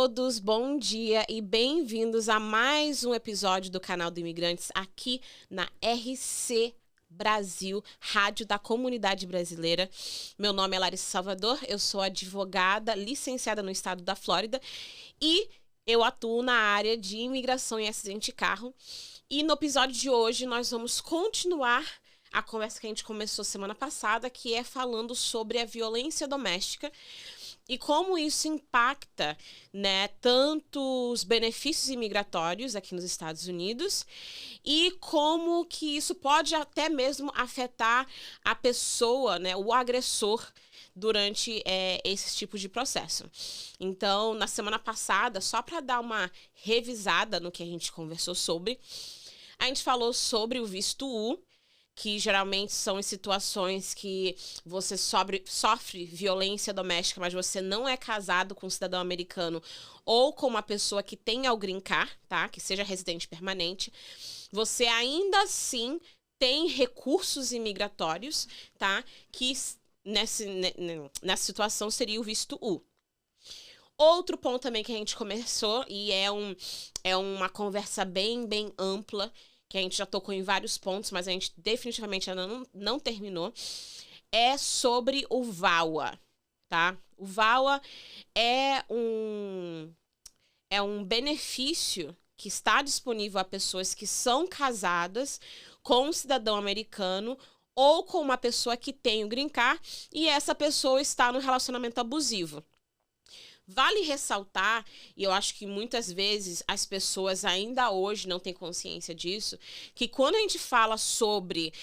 todos, bom dia e bem-vindos a mais um episódio do canal do Imigrantes aqui na RC Brasil, Rádio da Comunidade Brasileira. Meu nome é Larissa Salvador, eu sou advogada licenciada no estado da Flórida e eu atuo na área de imigração e acidente de carro. E no episódio de hoje nós vamos continuar a conversa que a gente começou semana passada, que é falando sobre a violência doméstica e como isso impacta, né, tanto os benefícios imigratórios aqui nos Estados Unidos e como que isso pode até mesmo afetar a pessoa, né, o agressor, durante esse tipo de processo. Então, na semana passada, só para dar uma revisada no que a gente conversou sobre, a gente falou sobre o visto U, que geralmente são em situações que você sofre violência doméstica, mas você não é casado com um cidadão americano ou com uma pessoa que tenha o green card, tá? Que seja residente permanente. Você ainda assim tem recursos imigratórios, tá? Que nessa situação seria o visto U. Outro ponto também que a gente começou, e é uma conversa bem ampla, que a gente já tocou em vários pontos, mas a gente definitivamente ainda não terminou, é sobre o VAWA, tá? O VAWA é um benefício que está disponível a pessoas que são casadas com um cidadão americano ou com uma pessoa que tem o green card e essa pessoa está no relacionamento abusivo. Vale ressaltar, e eu acho que muitas vezes as pessoas ainda hoje não têm consciência disso, que quando a gente fala sobre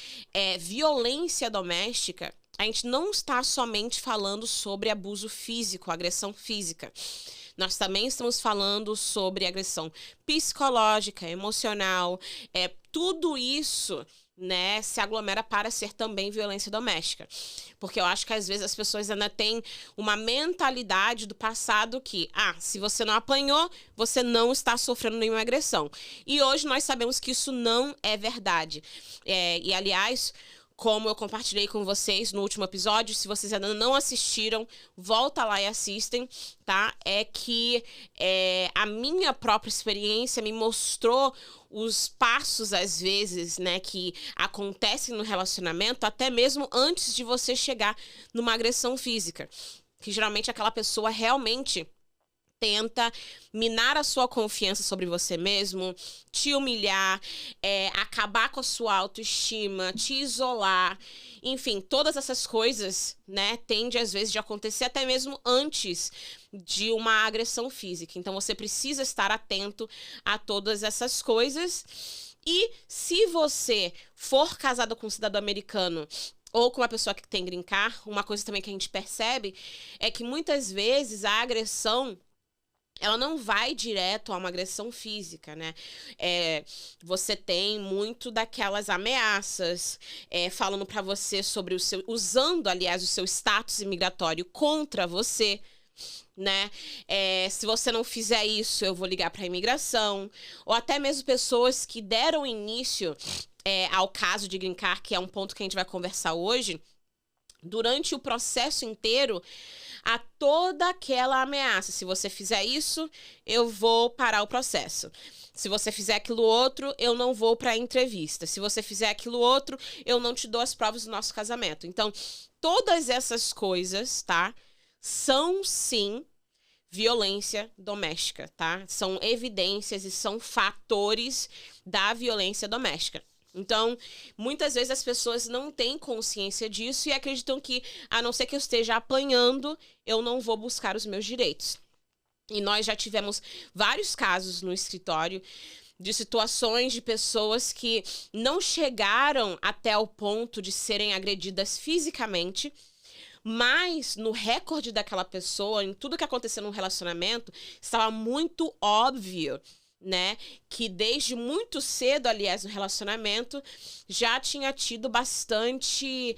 violência doméstica, a gente não está somente falando sobre abuso físico, agressão física. Nós também estamos falando sobre agressão psicológica, emocional, tudo isso, né, se aglomera para ser também violência doméstica. Porque eu acho que às vezes as pessoas ainda têm uma mentalidade do passado que, se você não apanhou, você não está sofrendo nenhuma agressão. E hoje nós sabemos que isso não é verdade. E aliás, como eu compartilhei com vocês no último episódio, se vocês ainda não assistiram, volta lá e assistem, tá? É que a minha própria experiência me mostrou os passos, às vezes, né, que acontecem no relacionamento, até mesmo antes de você chegar numa agressão física. Que geralmente aquela pessoa realmente tenta minar a sua confiança sobre você mesmo, te humilhar, acabar com a sua autoestima, te isolar. Enfim, todas essas coisas, né, tende às vezes de acontecer até mesmo antes de uma agressão física. Então você precisa estar atento a todas essas coisas. E se você for casado com um cidadão americano ou com uma pessoa que tem green card, uma coisa também que a gente percebe é que muitas vezes a agressão ela não vai direto a uma agressão física, né? Você tem muito daquelas ameaças, falando pra você sobre usando, aliás, o seu status imigratório contra você, né? Se você não fizer isso, eu vou ligar pra imigração. Ou até mesmo pessoas que deram início ao caso de green card, que é um ponto que a gente vai conversar hoje, durante o processo inteiro, a toda aquela ameaça. Se você fizer isso, eu vou parar o processo. Se você fizer aquilo outro, eu não vou para a entrevista. Se você fizer aquilo outro, eu não te dou as provas do nosso casamento. Então, todas essas coisas, tá? São, sim, violência doméstica, tá? São evidências e são fatores da violência doméstica. Então, muitas vezes as pessoas não têm consciência disso e acreditam que, a não ser que eu esteja apanhando, eu não vou buscar os meus direitos. E nós já tivemos vários casos no escritório de situações de pessoas que não chegaram até o ponto de serem agredidas fisicamente, mas no recorde daquela pessoa, em tudo que aconteceu no relacionamento, estava muito óbvio, né, que desde muito cedo, aliás, no relacionamento, já tinha tido bastante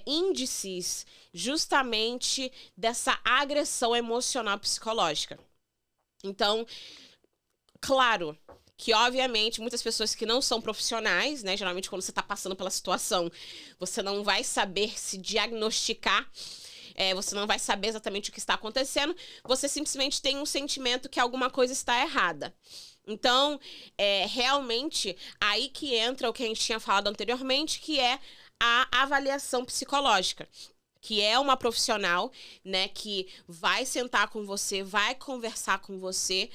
índices justamente dessa agressão emocional psicológica. Então, claro que, obviamente, muitas pessoas que não são profissionais, né, geralmente quando você está passando pela situação, você não vai saber se diagnosticar você não vai saber exatamente o que está acontecendo, você simplesmente tem um sentimento que alguma coisa está errada. Então, realmente, aí que entra o que a gente tinha falado anteriormente, que é a avaliação psicológica. Que é uma profissional, né, que vai sentar com você, vai conversar com você,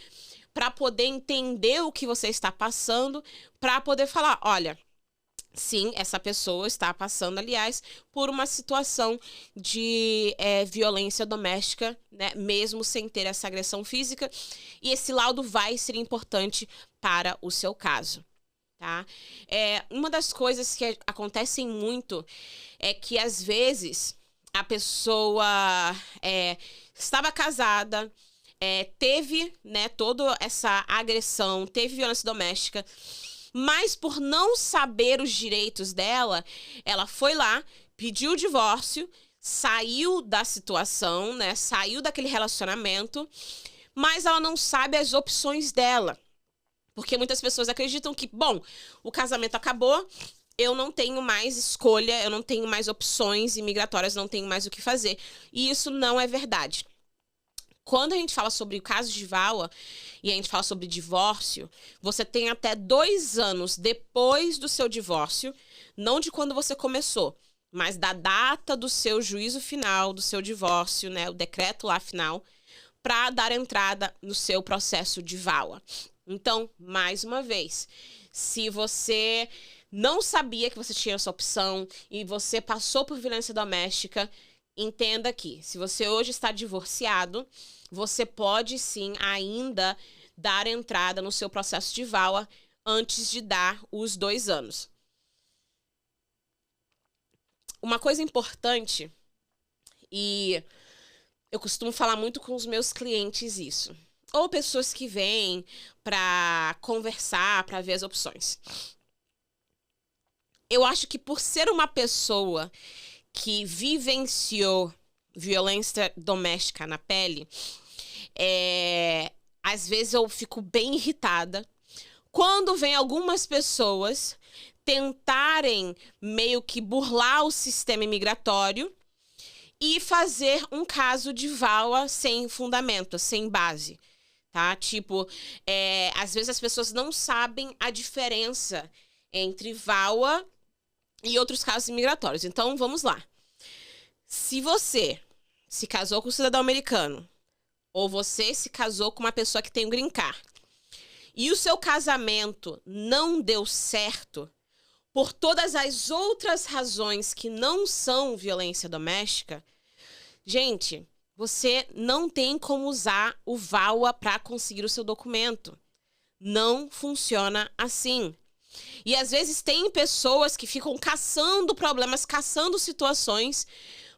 para poder entender o que você está passando, para poder falar, olha, sim, essa pessoa está passando, aliás, por uma situação de violência doméstica, né, mesmo sem ter essa agressão física, e esse laudo vai ser importante para o seu caso. Tá? Uma das coisas que acontecem muito é que, às vezes, a pessoa estava casada, teve, né, toda essa agressão, teve violência doméstica, mas por não saber os direitos dela, ela foi lá, pediu o divórcio, saiu da situação, né, saiu daquele relacionamento, mas ela não sabe as opções dela. Porque muitas pessoas acreditam que, bom, o casamento acabou, eu não tenho mais escolha, eu não tenho mais opções imigratórias, não tenho mais o que fazer. E isso não é verdade. Quando a gente fala sobre o caso de VAWA e a gente fala sobre divórcio, você tem até 2 anos depois do seu divórcio, não de quando você começou, mas da data do seu juízo final, do seu divórcio, né, o decreto lá final, para dar entrada no seu processo de VAWA. Então, mais uma vez, se você não sabia que você tinha essa opção e você passou por violência doméstica, entenda que, se você hoje está divorciado, você pode sim ainda dar entrada no seu processo de VAWA antes de dar os 2 anos. Uma coisa importante, e eu costumo falar muito com os meus clientes isso, ou pessoas que vêm para conversar, para ver as opções. Eu acho que por ser uma pessoa que vivenciou violência doméstica na pele, às vezes eu fico bem irritada quando vem algumas pessoas tentarem meio que burlar o sistema imigratório e fazer um caso de VAWA sem fundamento, sem base. Tá? Tipo, às vezes as pessoas não sabem a diferença entre VAWA e outros casos imigratórios. Então, vamos lá. Se você se casou com um cidadão americano, ou você se casou com uma pessoa que tem um green card, e o seu casamento não deu certo por todas as outras razões que não são violência doméstica, gente, você não tem como usar o VAWA para conseguir o seu documento. Não funciona assim. E às vezes tem pessoas que ficam caçando problemas, caçando situações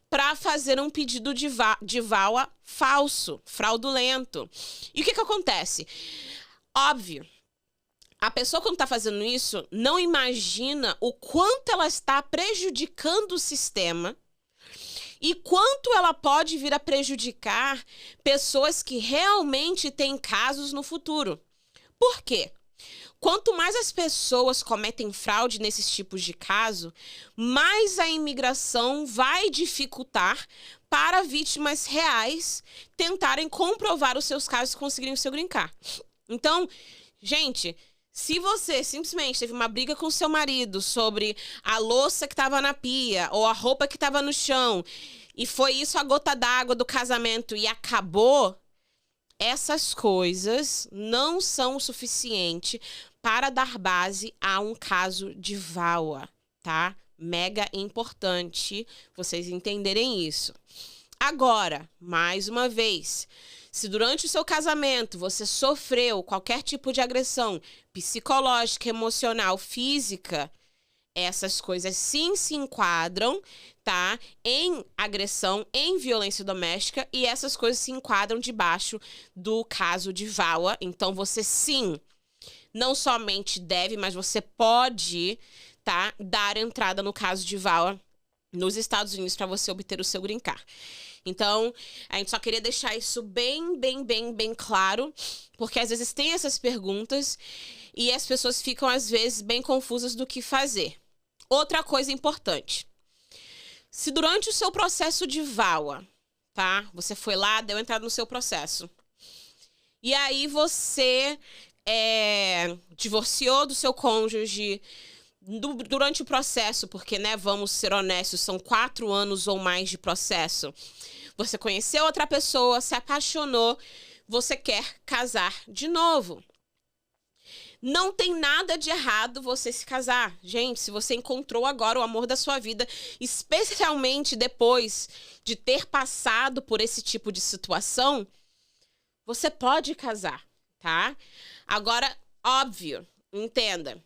para fazer um pedido de VAWA falso, fraudulento. E o que acontece? Óbvio, a pessoa quando está fazendo isso não imagina o quanto ela está prejudicando o sistema e quanto ela pode vir a prejudicar pessoas que realmente têm casos no futuro. Por quê? Quanto mais as pessoas cometem fraude nesses tipos de caso, mais a imigração vai dificultar para vítimas reais tentarem comprovar os seus casos e conseguirem o seu green card. Então, gente, se você simplesmente teve uma briga com seu marido sobre a louça que estava na pia ou a roupa que estava no chão e foi isso a gota d'água do casamento e acabou, essas coisas não são o suficiente para dar base a um caso de VAWA, tá? Mega importante vocês entenderem isso. Agora, mais uma vez, se durante o seu casamento você sofreu qualquer tipo de agressão psicológica, emocional, física, essas coisas sim se enquadram, tá? Em agressão, em violência doméstica, e essas coisas se enquadram debaixo do caso de VAWA. Então, você sim, não somente deve, mas você pode, tá, dar entrada no caso de VAWA nos Estados Unidos para você obter o seu green card. Então, a gente só queria deixar isso bem claro, porque às vezes tem essas perguntas e as pessoas ficam, às vezes, bem confusas do que fazer. Outra coisa importante. Se durante o seu processo de VAWA tá? Você foi lá, deu entrada no seu processo. E aí você divorciou do seu cônjuge durante o processo, porque, né, vamos ser honestos, são 4 anos ou mais de processo. Você conheceu outra pessoa, se apaixonou, você quer casar de novo. Não tem nada de errado você se casar. Gente, se você encontrou agora o amor da sua vida, especialmente depois de ter passado por esse tipo de situação, você pode casar, tá? Agora, óbvio, entenda.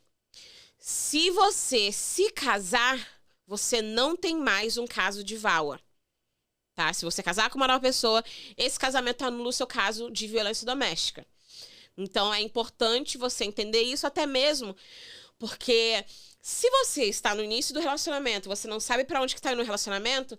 Se você se casar, você não tem mais um caso de VAWA, tá? Se você casar com uma nova pessoa, esse casamento anula o seu caso de violência doméstica. Então, é importante você entender isso, até mesmo porque se você está no início do relacionamento, você não sabe para onde que está indo no relacionamento,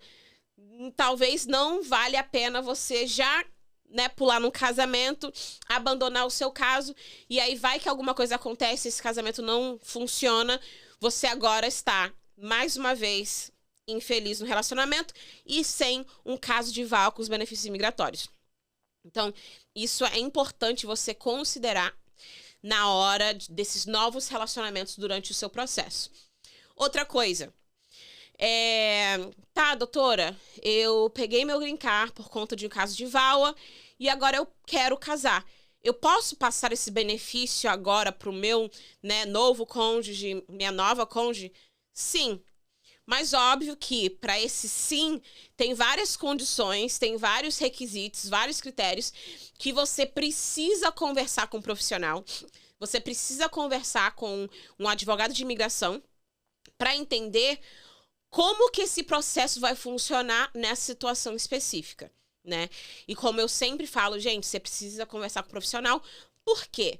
talvez não vale a pena você já, né, pular num casamento, abandonar o seu caso, e aí vai que alguma coisa acontece, esse casamento não funciona, você agora está, mais uma vez, infeliz no relacionamento e sem um caso de VAWA com os benefícios imigratórios. Então, isso é importante você considerar na hora desses novos relacionamentos durante o seu processo. Outra coisa, tá, doutora, eu peguei meu green card por conta de um caso de VAWA e agora eu quero casar. Eu posso passar esse benefício agora pro meu, né, novo cônjuge, minha nova cônjuge? Sim. Mas óbvio que para esse sim, tem várias condições, tem vários requisitos, vários critérios que você precisa conversar com um profissional, você precisa conversar com um advogado de imigração para entender como que esse processo vai funcionar nessa situação específica, né? E como eu sempre falo, gente, você precisa conversar com um profissional, por quê?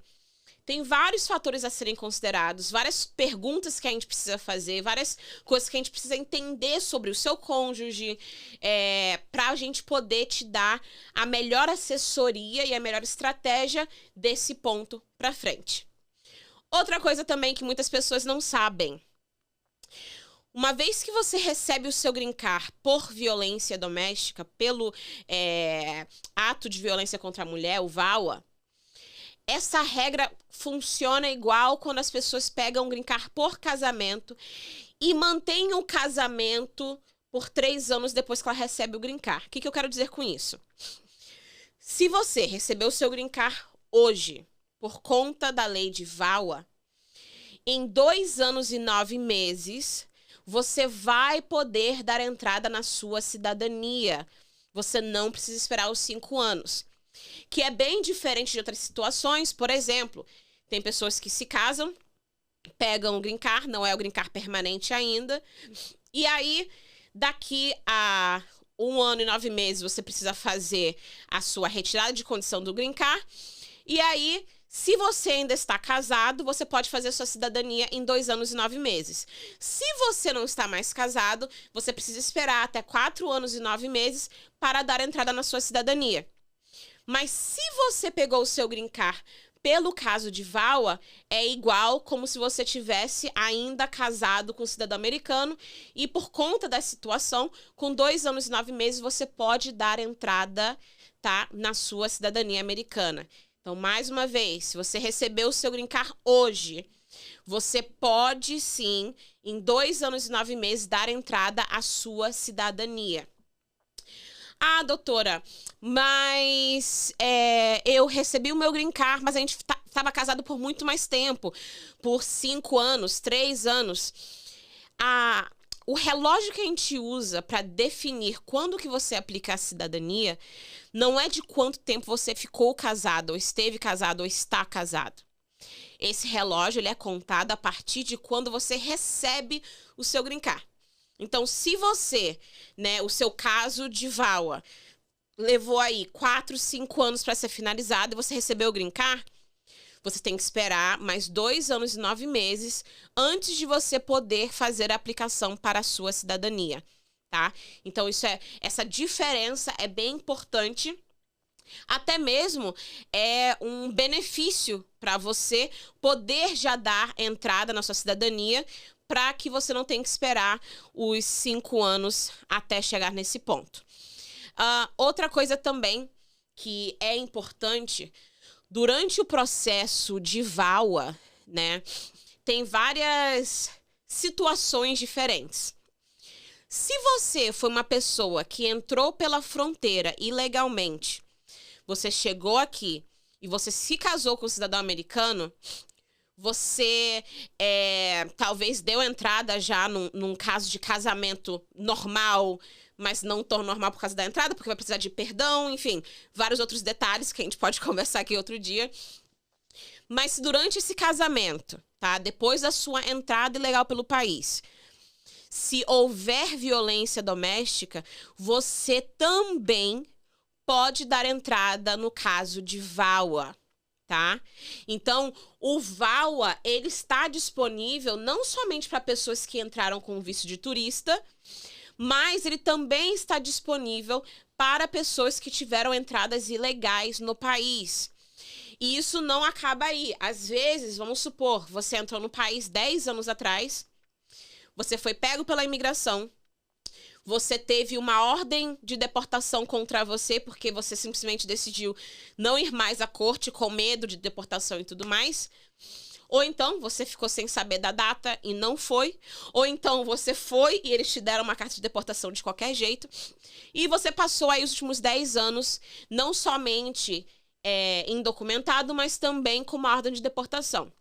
Tem vários fatores a serem considerados, várias perguntas que a gente precisa fazer, várias coisas que a gente precisa entender sobre o seu cônjuge, para a gente poder te dar a melhor assessoria e a melhor estratégia desse ponto para frente. Outra coisa também que muitas pessoas não sabem. Uma vez que você recebe o seu green card por violência doméstica, pelo ato de violência contra a mulher, o VAWA, essa regra funciona igual quando as pessoas pegam um green card por casamento e mantêm o casamento por 3 anos depois que ela recebe o green card. O que eu quero dizer com isso? Se você recebeu o seu green card hoje, por conta da lei de VAWA, em 2 anos e 9 meses, você vai poder dar entrada na sua cidadania. Você não precisa esperar os 5 anos. Que é bem diferente de outras situações. Por exemplo, tem pessoas que se casam, pegam o green card, não é o green card permanente ainda, e aí daqui a 1 ano e 9 meses você precisa fazer a sua retirada de condição do green card, e aí se você ainda está casado, você pode fazer a sua cidadania em 2 anos e 9 meses. Se você não está mais casado, você precisa esperar até 4 anos e 9 meses para dar entrada na sua cidadania. Mas se você pegou o seu green card pelo caso de VAWA, é igual como se você tivesse ainda casado com um cidadão americano e por conta da situação, com 2 anos e 9 meses, você pode dar entrada, tá, na sua cidadania americana. Então, mais uma vez, se você recebeu o seu green card hoje, você pode sim, em 2 anos e 9 meses, dar entrada à sua cidadania. Ah, doutora, mas eu recebi o meu green card, mas a gente estava casado por muito mais tempo, por 5 anos, 3 anos. O relógio que a gente usa para definir quando que você aplica a cidadania não é de quanto tempo você ficou casado, ou esteve casado, ou está casado. Esse relógio ele é contado a partir de quando você recebe o seu green card. Então, se você, né, o seu caso de VAWA levou aí 4, 5 anos para ser finalizado e você recebeu o green card, você tem que esperar mais 2 anos e 9 meses antes de você poder fazer a aplicação para a sua cidadania, tá? Então, essa diferença é bem importante. Até mesmo é um benefício para você poder já dar entrada na sua cidadania, para que você não tenha que esperar os 5 anos até chegar nesse ponto. Outra coisa também que é importante, durante o processo de VAWA, né, tem várias situações diferentes. Se você foi uma pessoa que entrou pela fronteira ilegalmente, você chegou aqui e você se casou com um cidadão americano, você talvez deu entrada já num caso de casamento normal, mas não tão normal por causa da entrada, porque vai precisar de perdão, enfim, vários outros detalhes que a gente pode conversar aqui outro dia. Mas se durante esse casamento, tá, depois da sua entrada ilegal pelo país, se houver violência doméstica, você também pode dar entrada no caso de VAWA, tá? Então, o VAWA, ele está disponível não somente para pessoas que entraram com visto de turista, mas ele também está disponível para pessoas que tiveram entradas ilegais no país. E isso não acaba aí. Às vezes, vamos supor, você entrou no país 10 anos atrás, você foi pego pela imigração, você teve uma ordem de deportação contra você porque você simplesmente decidiu não ir mais à corte com medo de deportação e tudo mais. Ou então você ficou sem saber da data e não foi. Ou então você foi e eles te deram uma carta de deportação de qualquer jeito. E você passou aí os últimos 10 anos não somente indocumentado, mas também com uma ordem de deportação.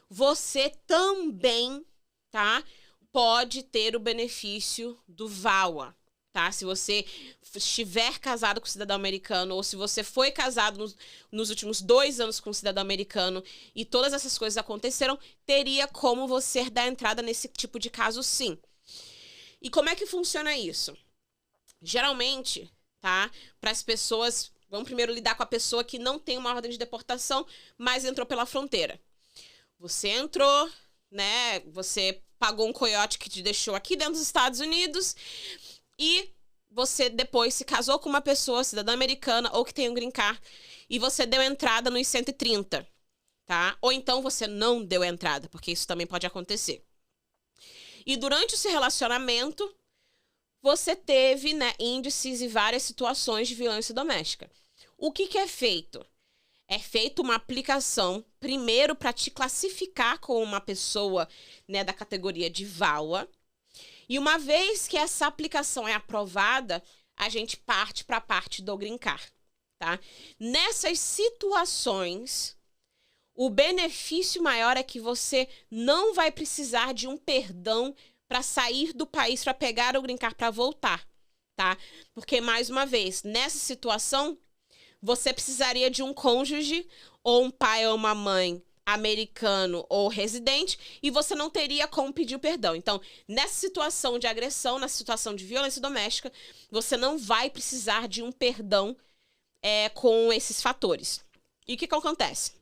Você também, tá, pode ter o benefício do VAWA, tá? Se você estiver casado com um cidadão americano ou se você foi casado nos últimos 2 anos com um cidadão americano e todas essas coisas aconteceram, teria como você dar entrada nesse tipo de caso, sim. E como é que funciona isso? Geralmente, tá? Para as pessoas, vamos primeiro lidar com a pessoa que não tem uma ordem de deportação, mas entrou pela fronteira. Você entrou, né? Você pagou um coiote que te deixou aqui dentro dos Estados Unidos e você depois se casou com uma pessoa, cidadã americana ou que tem um green card, e você deu entrada nos 130, tá? Ou então você não deu entrada, porque isso também pode acontecer. E durante esse relacionamento, você teve, né, índices e várias situações de violência doméstica. O que é feito? É feita uma aplicação, primeiro, para te classificar como uma pessoa, né, da categoria de VAWA. E uma vez que essa aplicação é aprovada, a gente parte para a parte do green card, tá? Nessas situações, o benefício maior é que você não vai precisar de um perdão para sair do país para pegar o green card para voltar, tá? Porque, mais uma vez, nessa situação, você precisaria de um cônjuge, ou um pai ou uma mãe americano ou residente, e você não teria como pedir o perdão. Então, nessa situação de agressão, nessa situação de violência doméstica, você não vai precisar de um perdão com esses fatores. E o que acontece?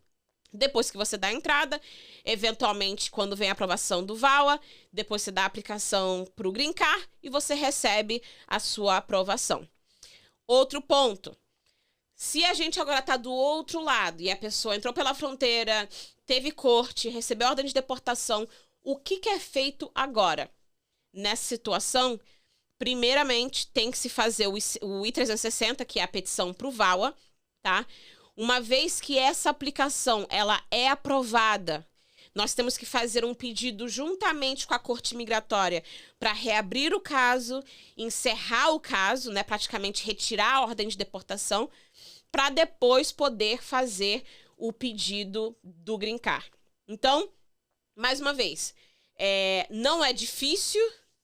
Depois que você dá a entrada, eventualmente, quando vem a aprovação do VAWA, depois você dá a aplicação para o Green Card e você recebe a sua aprovação. Outro ponto. Se a gente agora está do outro lado e a pessoa entrou pela fronteira, teve corte, recebeu ordem de deportação, o que é feito agora? Nessa situação, primeiramente, tem que se fazer o I-360, que é a petição para o VAWA, tá? Uma vez que essa aplicação ela é aprovada, nós temos que fazer um pedido juntamente com a Corte Migratória para reabrir o caso, encerrar o caso, né, praticamente retirar a ordem de deportação, para depois poder fazer o pedido do Green Card. Então, mais uma vez, não é difícil,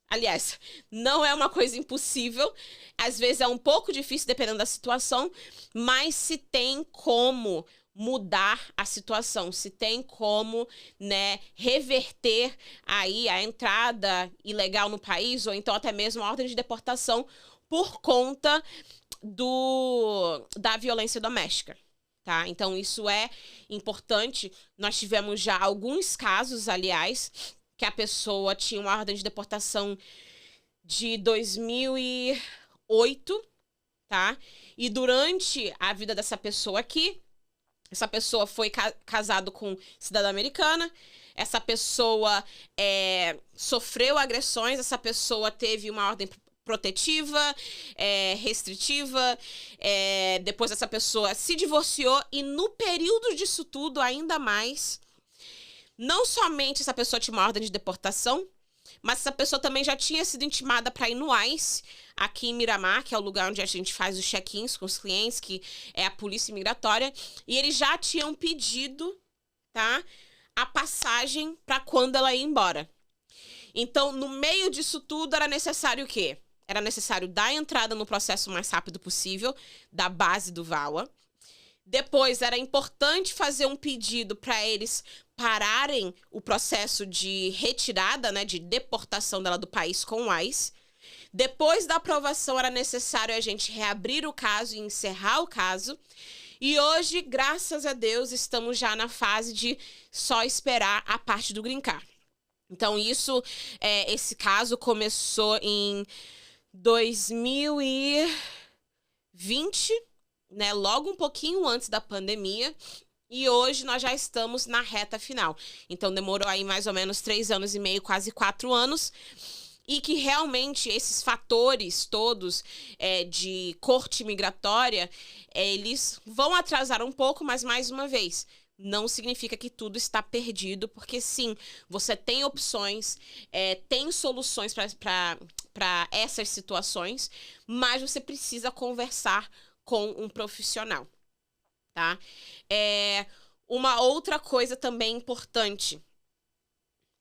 aliás, não é uma coisa impossível, às vezes é um pouco difícil dependendo da situação, mas se tem como mudar a situação, se tem como, né, reverter aí a entrada ilegal no país, ou então até mesmo a ordem de deportação por conta da violência doméstica, tá? Então, isso é importante. Nós tivemos já alguns casos, aliás, que a pessoa tinha uma ordem de deportação de 2008, tá? E durante a vida dessa pessoa aqui, essa pessoa foi casado com cidadã americana, essa pessoa sofreu agressões, essa pessoa teve uma ordem protetiva, restritiva, depois essa pessoa se divorciou e no período disso tudo, ainda mais, não somente essa pessoa tinha uma ordem de deportação, mas essa pessoa também já tinha sido intimada para ir no ICE, aqui em Miramar, que é o lugar onde a gente faz os check-ins com os clientes, que é a polícia imigratória, e eles já tinham pedido, tá, a passagem para quando ela ia embora. Então, no meio disso tudo, era necessário o quê? Era necessário dar entrada no processo o mais rápido possível, da base do VAWA. Depois, era importante fazer um pedido para eles pararem o processo de retirada, né, de deportação dela do país com o ICE. Depois da aprovação, era necessário a gente reabrir o caso e encerrar o caso. E hoje, graças a Deus, estamos já na fase de só esperar a parte do Green Card. Então, esse caso começou em 2020, né, logo um pouquinho antes da pandemia, e hoje nós já estamos na reta final. Então, demorou aí mais ou menos 3 anos e meio, quase 4 anos, e que realmente esses fatores todos de corte migratória, eles vão atrasar um pouco, mas mais uma vez, não significa que tudo está perdido, porque sim, você tem opções, tem soluções para essas situações, mas você precisa conversar com um profissional, tá? Uma outra coisa também importante,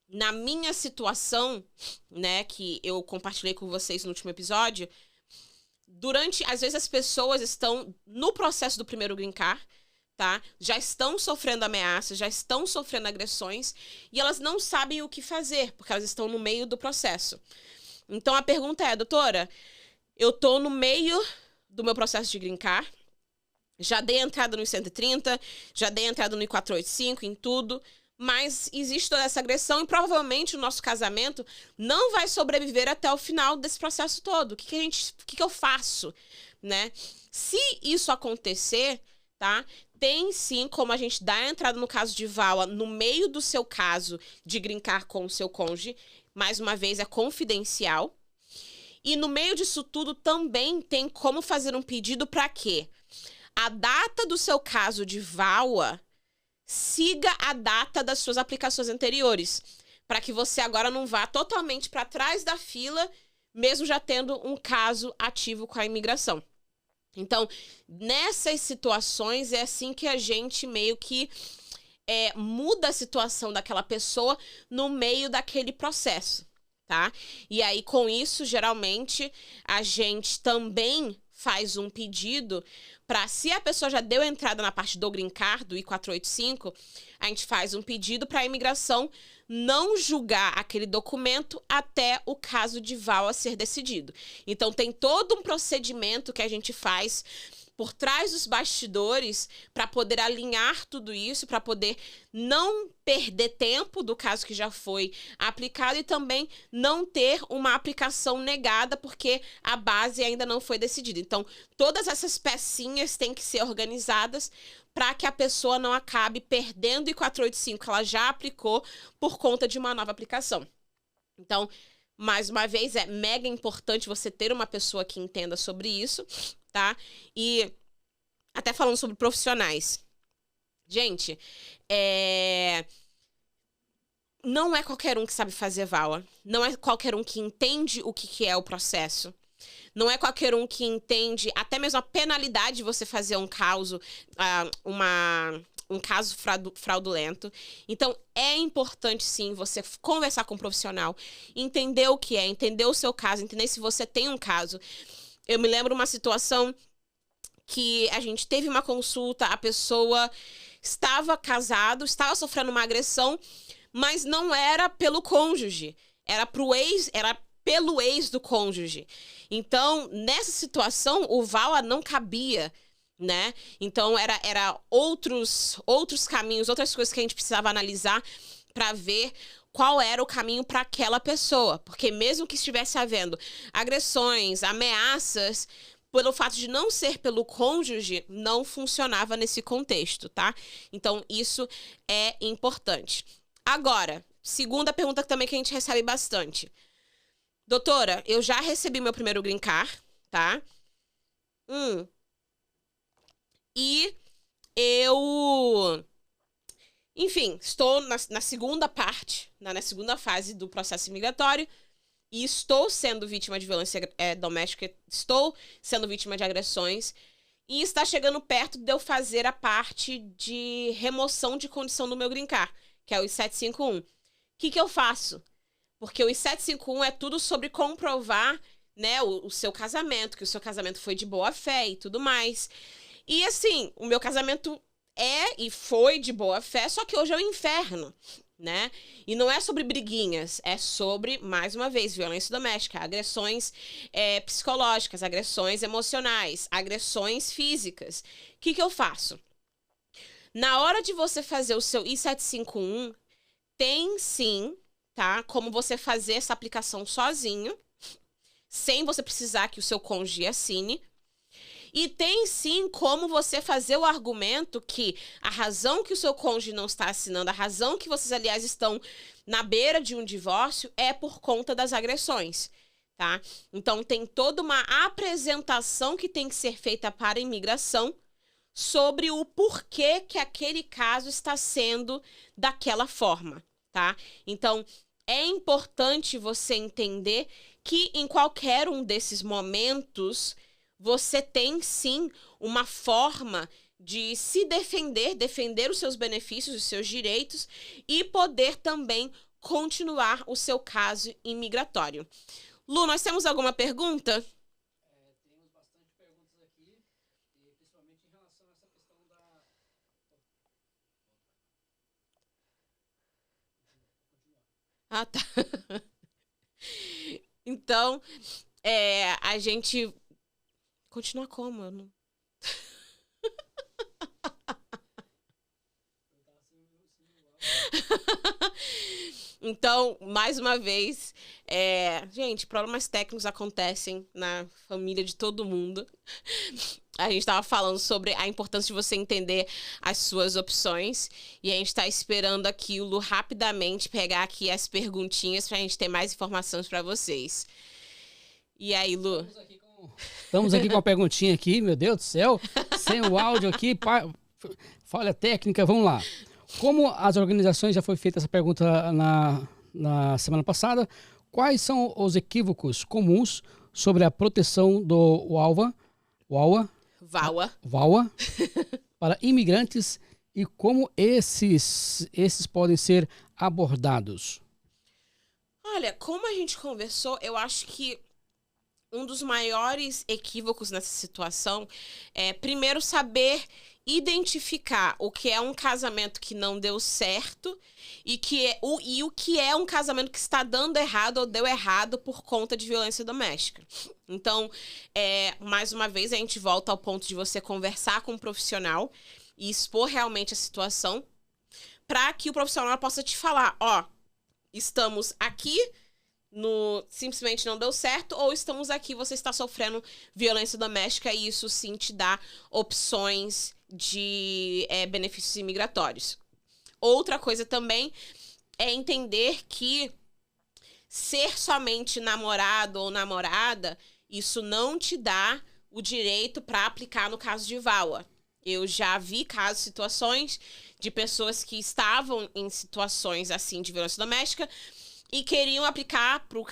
na minha situação, né, que eu compartilhei com vocês no último episódio, às vezes as pessoas estão no processo do primeiro Green Card, tá? Já estão sofrendo ameaças, já estão sofrendo agressões e elas não sabem o que fazer, porque elas estão no meio do processo. Então, a pergunta é, doutora, eu tô no meio do meu processo de Green Card, já dei entrada no 130, já dei entrada no I-485, em tudo, mas existe toda essa agressão e provavelmente o nosso casamento não vai sobreviver até o final desse processo todo. O que eu faço, né? Se isso acontecer, tá? Tem sim como a gente dar a entrada no caso de VAWA no meio do seu caso de Green Card com o seu cônjuge. Mais uma vez, é confidencial. E no meio disso tudo também tem como fazer um pedido para quê? A data do seu caso de VAWA siga a data das suas aplicações anteriores, para que você agora não vá totalmente para trás da fila, mesmo já tendo um caso ativo com a imigração. Então, nessas situações, é assim que a gente meio que muda a situação daquela pessoa no meio daquele processo, tá? E aí, com isso, geralmente, a gente também faz um pedido para, se a pessoa já deu entrada na parte do Green Card, do I-485, a gente faz um pedido para a imigração não julgar aquele documento até o caso de VAWA ser decidido. Então, tem todo um procedimento que a gente faz por trás dos bastidores para poder alinhar tudo isso, para poder não perder tempo do caso que já foi aplicado e também não ter uma aplicação negada porque a base ainda não foi decidida. Então, todas essas pecinhas têm que ser organizadas para que a pessoa não acabe perdendo o I-485 que ela já aplicou por conta de uma nova aplicação. Então, mais uma vez, é mega importante você ter uma pessoa que entenda sobre isso, tá? E até falando sobre profissionais. Gente, não é qualquer um que sabe fazer VAWA. Não é qualquer um que entende o que é o processo. Não é qualquer um que entende até mesmo a penalidade de você fazer um caso, um caso fraudulento. Então, é importante, sim, você conversar com um profissional, entender o que é, entender o seu caso, entender se você tem um caso. Eu me lembro uma situação que a gente teve uma consulta, a pessoa estava casado, estava sofrendo uma agressão, mas não era pelo cônjuge, era pelo ex do cônjuge. Então, nessa situação, o VAWA não cabia, né? Então, era outros caminhos, outras coisas que a gente precisava analisar para ver qual era o caminho para aquela pessoa. Porque mesmo que estivesse havendo agressões, ameaças, pelo fato de não ser pelo cônjuge, não funcionava nesse contexto, tá? Então, isso é importante. Agora, segunda pergunta também que a gente recebe bastante. Doutora, eu já recebi meu primeiro green card, tá? E eu... Enfim, estou na segunda parte, na segunda fase do processo imigratório e estou sendo vítima de violência doméstica, estou sendo vítima de agressões e está chegando perto de eu fazer a parte de remoção de condição do meu green card, que é o I-751. O que eu faço? Porque o I-751 é tudo sobre comprovar, né, o seu casamento, que o seu casamento foi de boa fé e tudo mais. E assim, o meu casamento e foi de boa fé, só que hoje é o inferno, né? E não é sobre briguinhas, é sobre, mais uma vez, violência doméstica, agressões psicológicas, agressões emocionais, agressões físicas. O que eu faço? Na hora de você fazer o seu I-751, tem sim, tá? Como você fazer essa aplicação sozinho, sem você precisar que o seu cônjuge assine. E tem sim como você fazer o argumento que a razão que o seu cônjuge não está assinando, a razão que vocês, aliás, estão na beira de um divórcio é por conta das agressões, tá? Então, tem toda uma apresentação que tem que ser feita para a imigração sobre o porquê que aquele caso está sendo daquela forma, tá? Então, é importante você entender que em qualquer um desses momentos você tem, sim, uma forma de se defender os seus benefícios, os seus direitos e poder também continuar o seu caso imigratório. Lu, nós temos alguma pergunta? Temos bastante perguntas aqui, principalmente em relação a essa questão da... Ah, tá. Então, a gente... Continuar como? Eu não... Então, mais uma vez, gente, problemas técnicos acontecem na família de todo mundo. A gente estava falando sobre a importância de você entender as suas opções. E a gente está esperando aqui o Lu rapidamente pegar aqui as perguntinhas para a gente ter mais informações para vocês. E aí, Lu? Estamos aqui com uma perguntinha aqui, meu Deus do céu. Sem o áudio aqui, falha técnica, vamos lá. Como as organizações, já foi feita essa pergunta na semana passada, quais são os equívocos comuns sobre a proteção do VAWA para imigrantes e como esses podem ser abordados? Olha, como a gente conversou, eu acho que um dos maiores equívocos nessa situação é, primeiro, saber identificar o que é um casamento que não deu certo e o que é um casamento que está dando errado ou deu errado por conta de violência doméstica. Então, mais uma vez, a gente volta ao ponto de você conversar com um profissional e expor realmente a situação para que o profissional possa te falar, estamos aqui, simplesmente não deu certo, ou estamos aqui, você está sofrendo violência doméstica e isso sim te dá opções de benefícios imigratórios. Outra coisa também é entender que ser somente namorado ou namorada, isso não te dá o direito para aplicar no caso de VAWA. Eu já vi casos, situações de pessoas que estavam em situações assim de violência doméstica e queriam aplicar pro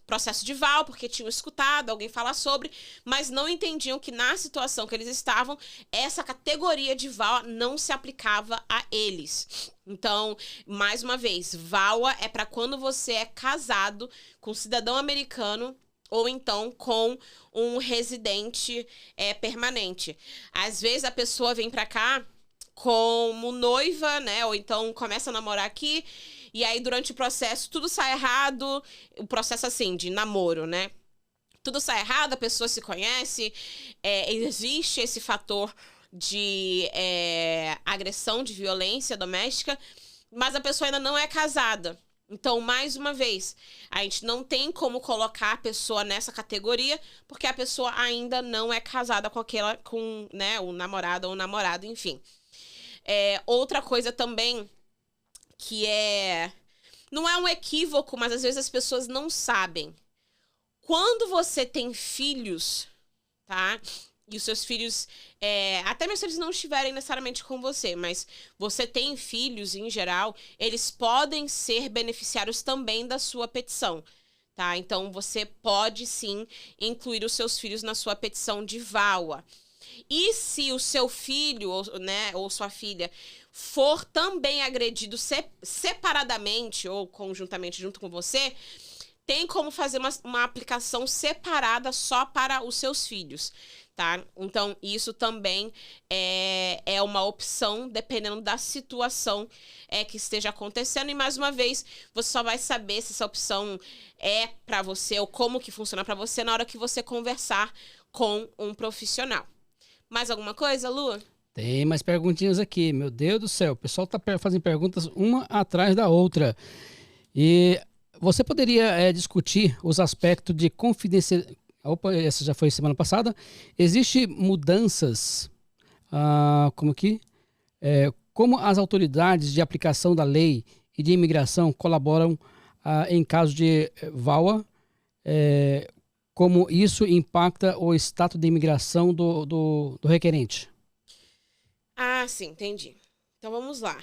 processo de VAWA, porque tinham escutado alguém falar sobre, mas não entendiam que na situação que eles estavam, essa categoria de VAWA não se aplicava a eles. Então, mais uma vez, VAWA é para quando você é casado com um cidadão americano ou então com um residente permanente. Às vezes a pessoa vem para cá como noiva, né? Ou então começa a namorar aqui, e aí durante o processo tudo sai errado, o processo assim, de namoro, né? Tudo sai errado, a pessoa se conhece, existe esse fator de agressão, de violência doméstica, mas a pessoa ainda não é casada. Então, mais uma vez, a gente não tem como colocar a pessoa nessa categoria, porque a pessoa ainda não é casada com né, o namorado ou o namorado, enfim. Outra coisa também que não é um equívoco, mas às vezes as pessoas não sabem. Quando você tem filhos, tá? E os seus filhos, até mesmo se eles não estiverem necessariamente com você, mas você tem filhos em geral, eles podem ser beneficiários também da sua petição, tá? Então, você pode sim incluir os seus filhos na sua petição de VAWA. E se o seu filho, ou sua filha, for também agredido separadamente ou conjuntamente junto com você, tem como fazer uma aplicação separada só para os seus filhos, tá? Então, isso também é uma opção, dependendo da situação que esteja acontecendo. E, mais uma vez, você só vai saber se essa opção é para você ou como que funciona para você na hora que você conversar com um profissional. Mais alguma coisa, Lu? Tem mais perguntinhas aqui. Meu Deus do céu, o pessoal tá fazendo perguntas uma atrás da outra. E você poderia discutir os aspectos de confidencialidade. Opa, essa já foi semana passada. Existem mudanças, como as autoridades de aplicação da lei e de imigração colaboram em caso de VAWA, como isso impacta o status de imigração do requerente? Ah, sim, entendi. Então vamos lá.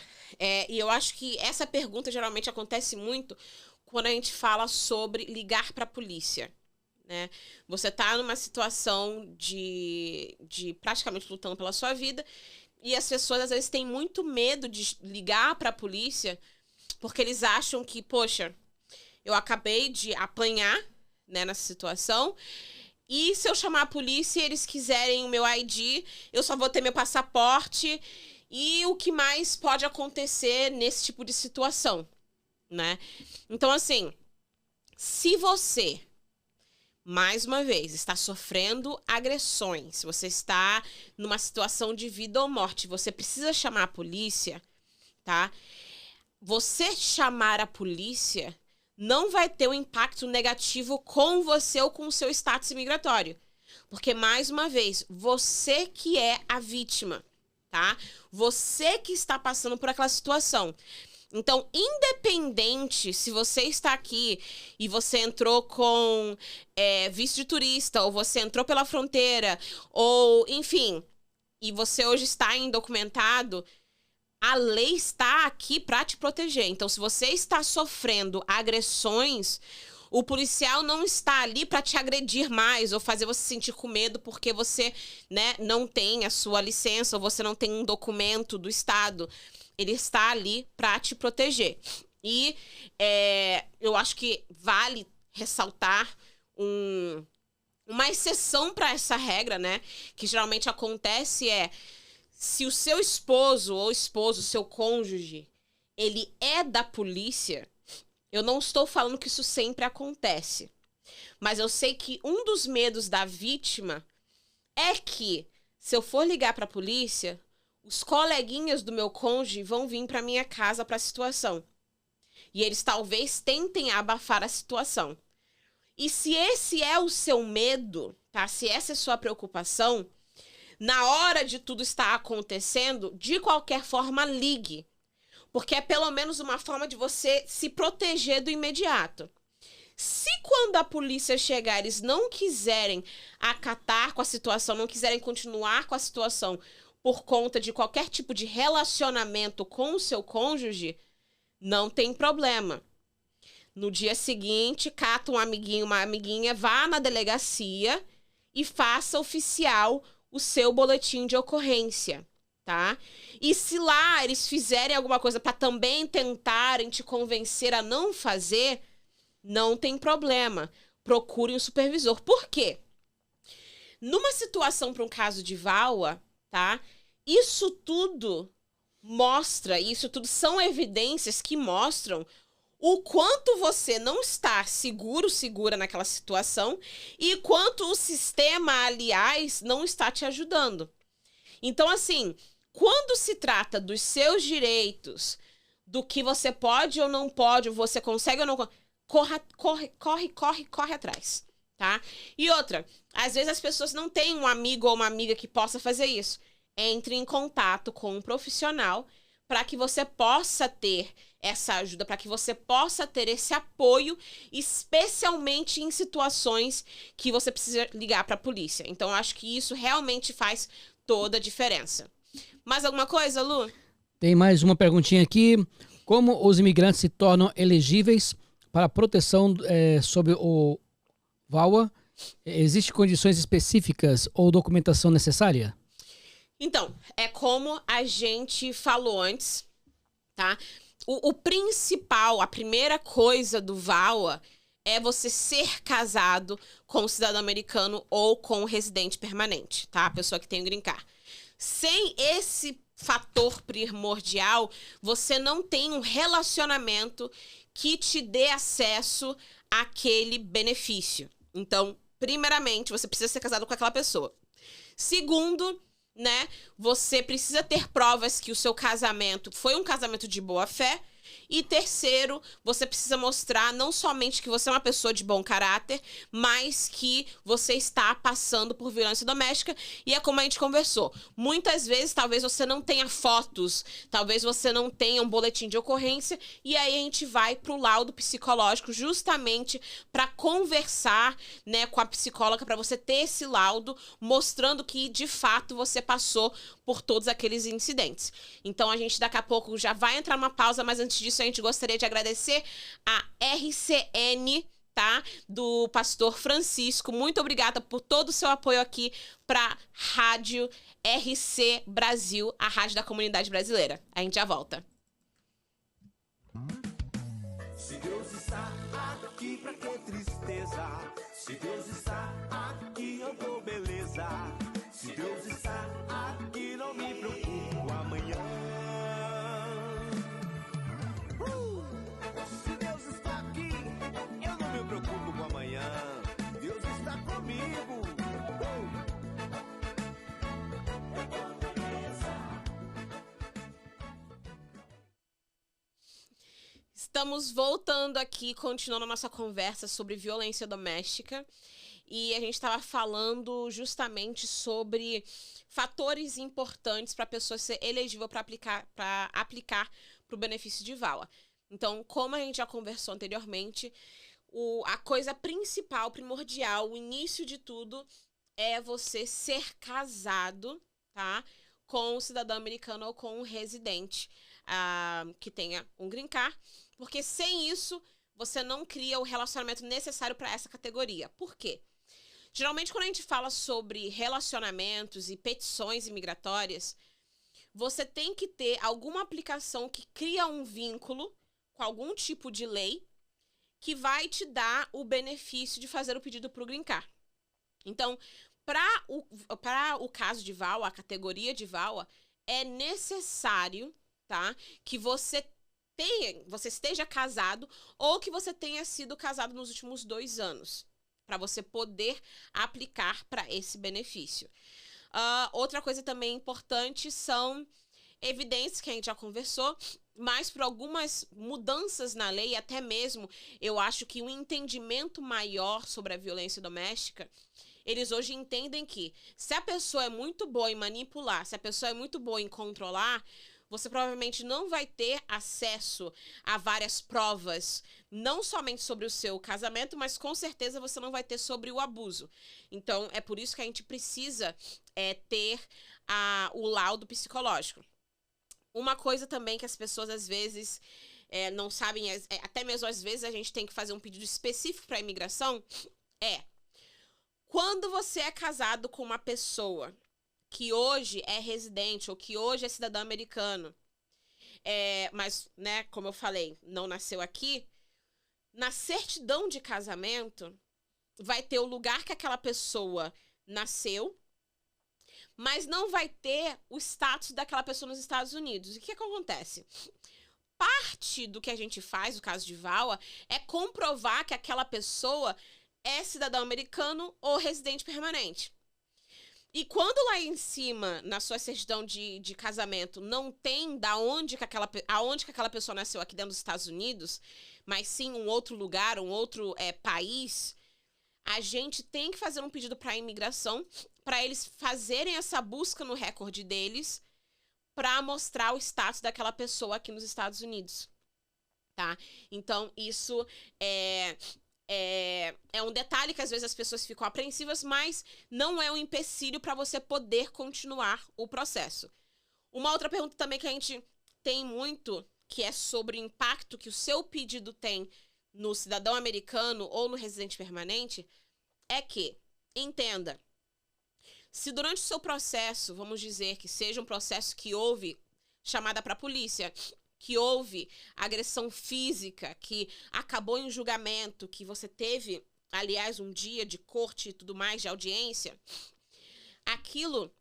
E eu acho que essa pergunta geralmente acontece muito quando a gente fala sobre ligar para a polícia, né? Você tá numa situação de praticamente lutando pela sua vida e as pessoas às vezes têm muito medo de ligar para a polícia porque eles acham que, poxa, eu acabei de apanhar, né, nessa situação, e se eu chamar a polícia e eles quiserem o meu ID, eu só vou ter meu passaporte, e o que mais pode acontecer nesse tipo de situação, né? Então, assim, se você, mais uma vez, está sofrendo agressões, se você está numa situação de vida ou morte, você precisa chamar a polícia, tá? Você chamar a polícia não vai ter um impacto negativo com você ou com o seu status imigratório. Porque, mais uma vez, você que é a vítima, tá? Você que está passando por aquela situação. Então, independente se você está aqui e você entrou com visto de turista, ou você entrou pela fronteira, ou, enfim, e você hoje está indocumentado, a lei está aqui para te proteger. Então, se você está sofrendo agressões, o policial não está ali para te agredir mais ou fazer você sentir com medo porque você, né, não tem a sua licença ou você não tem um documento do estado. Ele está ali para te proteger. E eu acho que vale ressaltar uma exceção para essa regra, né? Que geralmente acontece se o seu esposo ou esposo, seu cônjuge, ele é da polícia, eu não estou falando que isso sempre acontece. Mas eu sei que um dos medos da vítima é que, se eu for ligar para a polícia, os coleguinhas do meu cônjuge vão vir para minha casa para a situação. E eles talvez tentem abafar a situação. E se esse é o seu medo, tá? Se essa é a sua preocupação, na hora de tudo estar acontecendo, de qualquer forma, ligue. Porque é pelo menos uma forma de você se proteger do imediato. Se quando a polícia chegar, eles não quiserem acatar com a situação, não quiserem continuar com a situação por conta de qualquer tipo de relacionamento com o seu cônjuge, não tem problema. No dia seguinte, cata um amiguinho, uma amiguinha, vá na delegacia e faça oficial o seu boletim de ocorrência, tá? E se lá eles fizerem alguma coisa para também tentarem te convencer a não fazer, não tem problema. Procure um supervisor. Por quê? Numa situação para um caso de VAWA, tá? Isso tudo são evidências que mostram o quanto você não está segura naquela situação e quanto o sistema, aliás, não está te ajudando. Então, assim, quando se trata dos seus direitos, do que você pode ou não pode, você consegue ou não, corre atrás, tá? E outra, às vezes as pessoas não têm um amigo ou uma amiga que possa fazer isso. Entre em contato com um profissional para que você possa ter essa ajuda, para que você possa ter esse apoio, especialmente em situações que você precisa ligar para a polícia. Então, eu acho que isso realmente faz toda a diferença. Mais alguma coisa, Lu? Tem mais uma perguntinha aqui. Como os imigrantes se tornam elegíveis para proteção sob o VAWA? Existem condições específicas ou documentação necessária? Então, é como a gente falou antes, tá? O principal, a primeira coisa do VAWA é você ser casado com o cidadão americano ou com o residente permanente, tá? A pessoa que tem o green card. Sem esse fator primordial, você não tem um relacionamento que te dê acesso àquele benefício. Então, primeiramente, você precisa ser casado com aquela pessoa. Segundo, né, você precisa ter provas que o seu casamento foi um casamento de boa fé. E terceiro, você precisa mostrar não somente que você é uma pessoa de bom caráter, mas que você está passando por violência doméstica. E é como a gente conversou. Muitas vezes, talvez você não tenha fotos, talvez você não tenha um boletim de ocorrência. E aí a gente vai para o laudo psicológico justamente para conversar, né, com a psicóloga, para você ter esse laudo mostrando que, de fato, você passou por todos aqueles incidentes. Então, a gente daqui a pouco já vai entrar numa pausa, mas antes disso, a gente gostaria de agradecer a RCN, tá? Do pastor Francisco. Muito obrigada por todo o seu apoio aqui para Rádio RC Brasil, a rádio da comunidade brasileira. A gente já volta. Se Deus está aqui, pra que tristeza? Se Deus está aqui, eu dou beleza. Se Deus está aqui, não me preocupo com amanhã. Se Deus está aqui, eu não me preocupo com amanhã. Deus está comigo. Estamos voltando aqui, continuando a nossa conversa sobre violência doméstica. E a gente estava falando justamente sobre fatores importantes para a pessoa ser elegível para aplicar para o benefício de VAWA. Então, como a gente já conversou anteriormente, a coisa principal, primordial, o início de tudo é você ser casado, tá? Com um cidadão americano ou com um residente que tenha um green card. Porque sem isso, você não cria o relacionamento necessário para essa categoria. Por quê? Geralmente, quando a gente fala sobre relacionamentos e petições imigratórias, você tem que ter alguma aplicação que cria um vínculo com algum tipo de lei que vai te dar o benefício de fazer o pedido para o green card. Então, para o caso de VAWA, a categoria de VAWA, é necessário, tá, que você esteja casado ou que você tenha sido casado nos últimos 2 anos, para você poder aplicar para esse benefício. Outra coisa também importante são evidências que a gente já conversou, mas por algumas mudanças na lei, até mesmo eu acho que um entendimento maior sobre a violência doméstica, eles hoje entendem que se a pessoa é muito boa em manipular, se a pessoa é muito boa em controlar, você provavelmente não vai ter acesso a várias provas, não somente sobre o seu casamento, mas com certeza você não vai ter sobre o abuso. Então, é por isso que a gente precisa ter o laudo psicológico. Uma coisa também que as pessoas, às vezes, não sabem, até mesmo às vezes a gente tem que fazer um pedido específico para a imigração, quando você é casado com uma pessoa que hoje é residente ou que hoje é cidadão americano, mas, né, como eu falei, não nasceu aqui, na certidão de casamento vai ter o lugar que aquela pessoa nasceu, mas não vai ter o status daquela pessoa nos Estados Unidos. E o que acontece? Parte do que a gente faz, no caso de VAWA, é comprovar que aquela pessoa é cidadão americano ou residente permanente. E quando lá em cima, na sua certidão de casamento, não tem aonde que aquela pessoa nasceu aqui dentro dos Estados Unidos, mas sim um outro lugar, um outro país, a gente tem que fazer um pedido para a imigração, para eles fazerem essa busca no recorde deles, para mostrar o status daquela pessoa aqui nos Estados Unidos, tá? Então, isso é um detalhe que às vezes as pessoas ficam apreensivas, mas não é um empecilho para você poder continuar o processo. Uma outra pergunta também que a gente tem muito, que é sobre o impacto que o seu pedido tem no cidadão americano ou no residente permanente, é que, entenda, se durante o seu processo, vamos dizer que seja um processo que houve chamada para a polícia, que houve agressão física, que acabou em julgamento, que você teve, aliás, um dia de corte e tudo mais, de audiência, aquilo,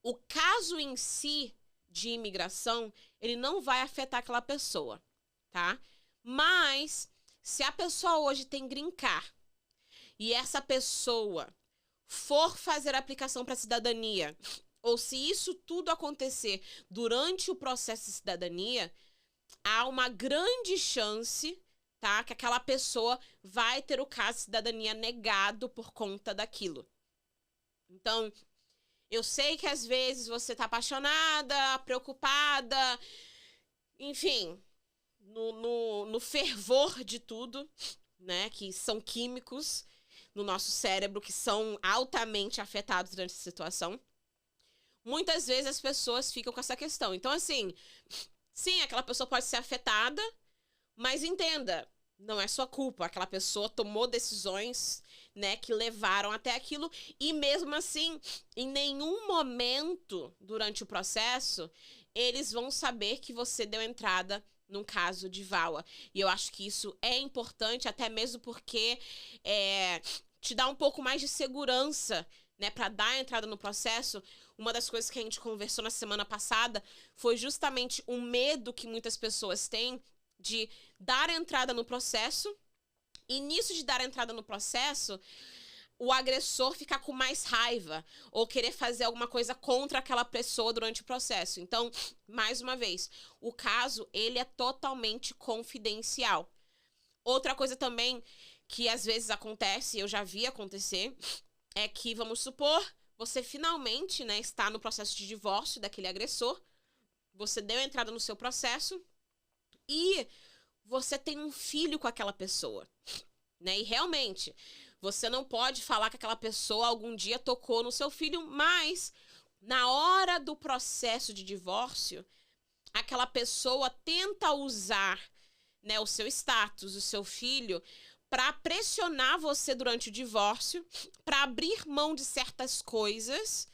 o caso em si de imigração, ele não vai afetar aquela pessoa, tá? Mas, se a pessoa hoje tem green card e essa pessoa for fazer a aplicação para cidadania, ou se isso tudo acontecer durante o processo de cidadania, há uma grande chance, tá, que aquela pessoa vai ter o caso de cidadania negado por conta daquilo. Então, eu sei que às vezes você tá apaixonada, preocupada, enfim, no fervor de tudo, né, que são químicos no nosso cérebro que são altamente afetados durante essa situação. Muitas vezes as pessoas ficam com essa questão. Então, assim, sim, aquela pessoa pode ser afetada, mas entenda, não é sua culpa. Aquela pessoa tomou decisões, né, que levaram até aquilo. E mesmo assim, em nenhum momento durante o processo, eles vão saber que você deu entrada num caso de VAWA. E eu acho que isso é importante, até mesmo porque te dá um pouco mais de segurança, né, para dar a entrada no processo. Uma das coisas que a gente conversou na semana passada foi justamente o medo que muitas pessoas têm de dar entrada no processo, e nisso de dar entrada no processo, o agressor ficar com mais raiva ou querer fazer alguma coisa contra aquela pessoa durante o processo. Então, mais uma vez, o caso, ele é totalmente confidencial. Outra coisa também que às vezes acontece, eu já vi acontecer, é que, vamos supor, você finalmente, né, está no processo de divórcio daquele agressor, você deu entrada no seu processo e você tem um filho com aquela pessoa, né? E realmente, você não pode falar que aquela pessoa algum dia tocou no seu filho, mas na hora do processo de divórcio, aquela pessoa tenta usar, né, o seu status, o seu filho, para pressionar você durante o divórcio, para abrir mão de certas coisas,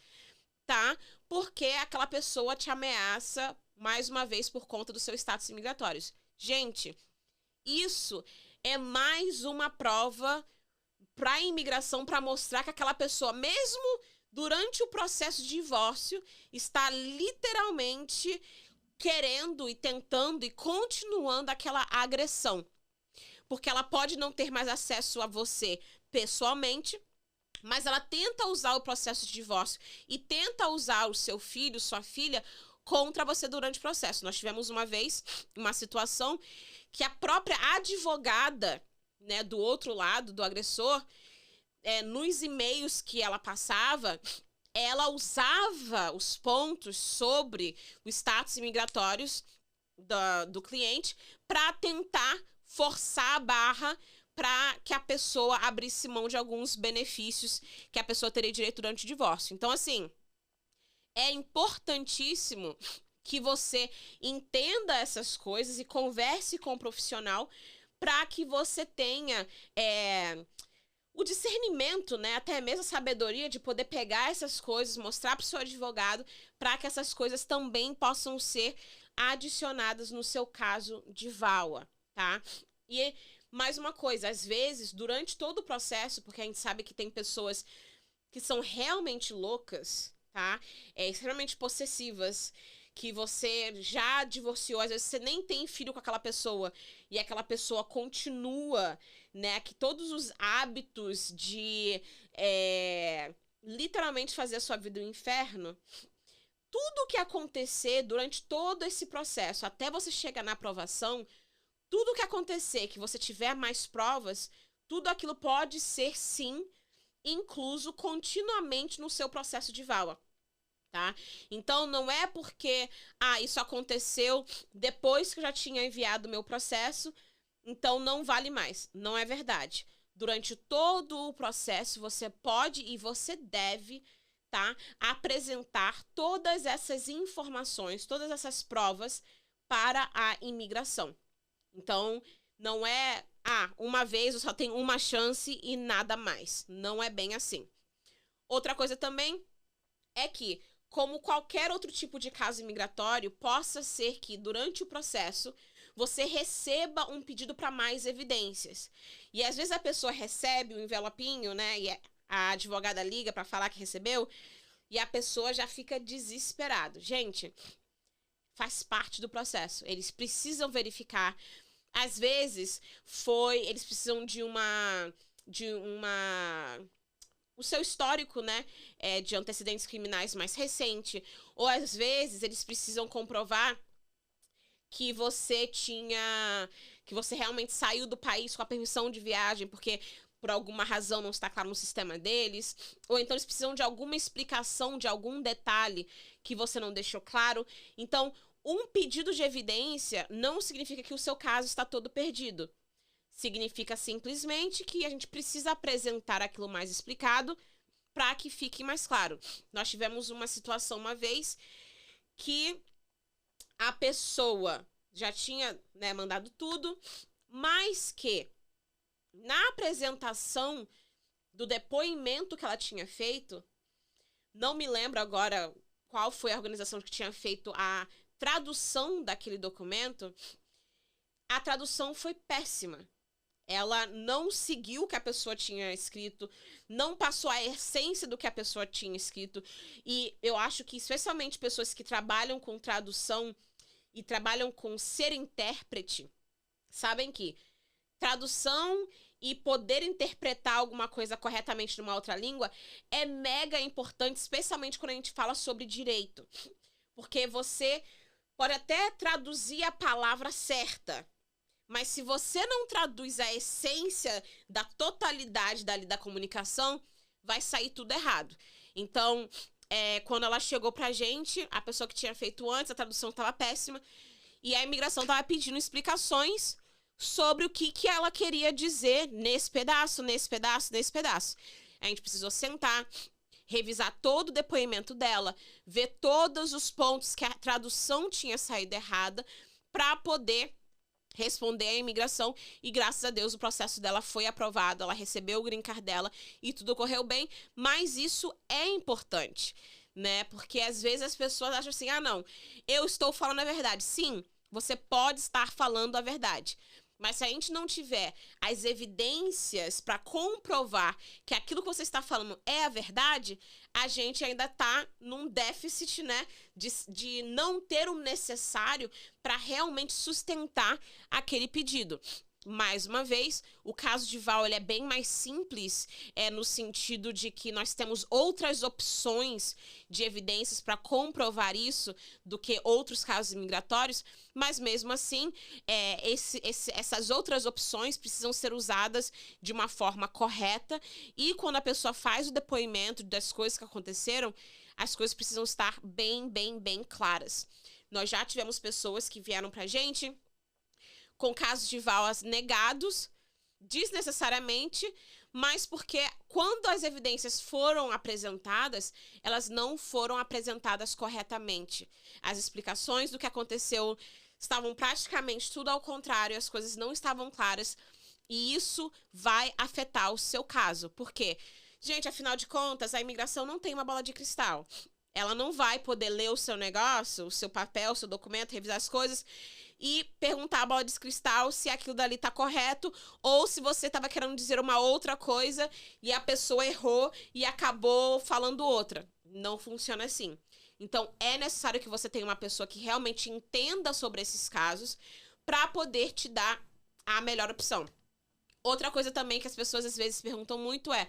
tá? Porque aquela pessoa te ameaça, mais uma vez, por conta do seu status imigratório. Gente, isso é mais uma prova para a imigração, para mostrar que aquela pessoa, mesmo durante o processo de divórcio, está literalmente querendo e tentando e continuando aquela agressão. Porque ela pode não ter mais acesso a você pessoalmente, mas ela tenta usar o processo de divórcio e tenta usar o seu filho, sua filha, contra você durante o processo. Nós tivemos uma vez uma situação que a própria advogada, né, do outro lado, do agressor, nos e-mails que ela passava, ela usava os pontos sobre os status imigratórios do cliente para tentar forçar a barra para que a pessoa abrisse mão de alguns benefícios que a pessoa teria direito durante o divórcio. Então, assim, é importantíssimo que você entenda essas coisas e converse com o profissional para que você tenha o discernimento, né, até mesmo a sabedoria de poder pegar essas coisas, mostrar para o seu advogado, para que essas coisas também possam ser adicionadas no seu caso de VAWA, tá? E mais uma coisa, às vezes, durante todo o processo, porque a gente sabe que tem pessoas que são realmente loucas, tá? Extremamente possessivas, que você já divorciou, às vezes você nem tem filho com aquela pessoa, e aquela pessoa continua, né, que todos os hábitos de literalmente fazer a sua vida um inferno. Tudo que acontecer durante todo esse processo, até você chegar na aprovação, tudo que acontecer, que você tiver mais provas, tudo aquilo pode ser, sim, incluso continuamente no seu processo de VAWA. tá? Então, não é porque, isso aconteceu depois que eu já tinha enviado o meu processo, então não vale mais. Não é verdade. Durante todo o processo, você pode e você deve, tá, apresentar todas essas informações, todas essas provas para a imigração. Então, não é, uma vez eu só tenho uma chance e nada mais. Não é bem assim. Outra coisa também é que, como qualquer outro tipo de caso imigratório, possa ser que, durante o processo, você receba um pedido para mais evidências. E, às vezes, a pessoa recebe um envelopinho, né, e a advogada liga para falar que recebeu, e a pessoa já fica desesperada. Gente, faz parte do processo. Eles precisam verificar. Às vezes, eles precisam de o seu histórico, né, de antecedentes criminais mais recente, ou às vezes eles precisam comprovar que você realmente saiu do país com a permissão de viagem, porque por alguma razão não está claro no sistema deles, ou então eles precisam de alguma explicação, de algum detalhe que você não deixou claro. Então, um pedido de evidência não significa que o seu caso está todo perdido. Significa simplesmente que a gente precisa apresentar aquilo mais explicado para que fique mais claro. Nós tivemos uma situação uma vez que a pessoa já tinha, né, mandado tudo, mas que na apresentação do depoimento que ela tinha feito, não me lembro agora qual foi a organização que tinha feito a tradução daquele documento, a tradução foi péssima. Ela não seguiu o que a pessoa tinha escrito, não passou a essência do que a pessoa tinha escrito. E eu acho que, especialmente pessoas que trabalham com tradução e trabalham com ser intérprete, sabem que tradução e poder interpretar alguma coisa corretamente numa outra língua é mega importante, especialmente quando a gente fala sobre direito. Porque você pode até traduzir a palavra certa, mas se você não traduz a essência da totalidade da comunicação, vai sair tudo errado. Então, quando ela chegou pra gente, a pessoa que tinha feito antes, a tradução estava péssima, e a imigração estava pedindo explicações sobre o que ela queria dizer nesse pedaço. A gente precisou sentar, revisar todo o depoimento dela, ver todos os pontos que a tradução tinha saído errada, para poder responder à imigração, e graças a Deus o processo dela foi aprovado, ela recebeu o green card dela e tudo correu bem, mas isso é importante, né? Porque às vezes as pessoas acham assim, não, eu estou falando a verdade. Sim, você pode estar falando a verdade, mas se a gente não tiver as evidências para comprovar que aquilo que você está falando é a verdade, a gente ainda está num déficit, né, de não ter o necessário para realmente sustentar aquele pedido. Mais uma vez, o caso de Val ele é bem mais simples, no sentido de que nós temos outras opções de evidências para comprovar isso do que outros casos migratórios, mas mesmo assim, essas outras opções precisam ser usadas de uma forma correta, e quando a pessoa faz o depoimento das coisas que aconteceram, as coisas precisam estar bem, bem, bem claras. Nós já tivemos pessoas que vieram pra gente com casos de VAWAS negados, desnecessariamente, mas porque quando as evidências foram apresentadas, elas não foram apresentadas corretamente. As explicações do que aconteceu estavam praticamente tudo ao contrário, as coisas não estavam claras, e isso vai afetar o seu caso. Por quê? Gente, afinal de contas, a imigração não tem uma bola de cristal. Ela não vai poder ler o seu negócio, o seu papel, o seu documento, revisar as coisas e perguntar à bola de cristal se aquilo dali tá correto, ou se você tava querendo dizer uma outra coisa e a pessoa errou e acabou falando outra. Não funciona assim. Então, é necessário que você tenha uma pessoa que realmente entenda sobre esses casos para poder te dar a melhor opção. Outra coisa também que as pessoas às vezes perguntam muito é: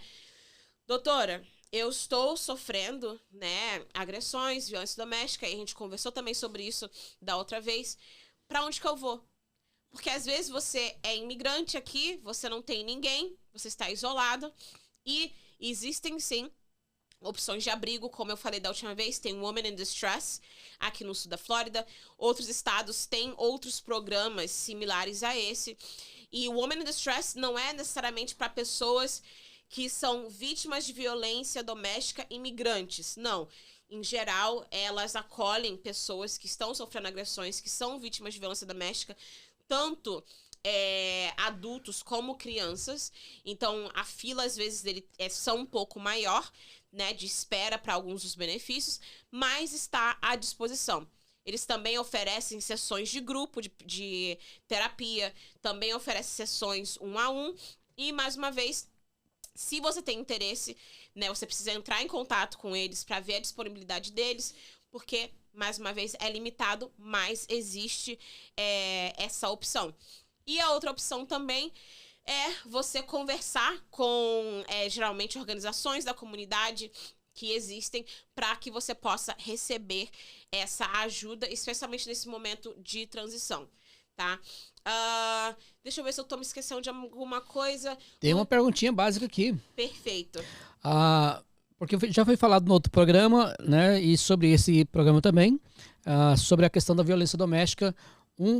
doutora, eu estou sofrendo, né, agressões, violência doméstica, e a gente conversou também sobre isso da outra vez. Pra onde que eu vou? Porque às vezes você é imigrante aqui, você não tem ninguém, você está isolado, e existem sim opções de abrigo, como eu falei da última vez, tem Women in Distress, aqui no sul da Flórida. Outros estados têm outros programas similares a esse. E o Women in Distress não é necessariamente para pessoas que são vítimas de violência doméstica imigrantes. Não. Em geral, elas acolhem pessoas que estão sofrendo agressões, que são vítimas de violência doméstica, tanto adultos como crianças. Então, a fila, às vezes, são um pouco maior, né, de espera para alguns dos benefícios, mas está à disposição. Eles também oferecem sessões de grupo, de terapia, também oferecem sessões 1-a-1, e, mais uma vez, se você tem interesse, né, você precisa entrar em contato com eles para ver a disponibilidade deles, porque, mais uma vez, é limitado, mas existe essa opção. E a outra opção também é você conversar com, geralmente, organizações da comunidade que existem para que você possa receber essa ajuda, especialmente nesse momento de transição, tá? Deixa eu ver se eu tô me esquecendo de alguma coisa. Tem uma perguntinha básica aqui. Perfeito. Porque já foi falado no outro programa, né, e sobre esse programa também, sobre a questão da violência doméstica,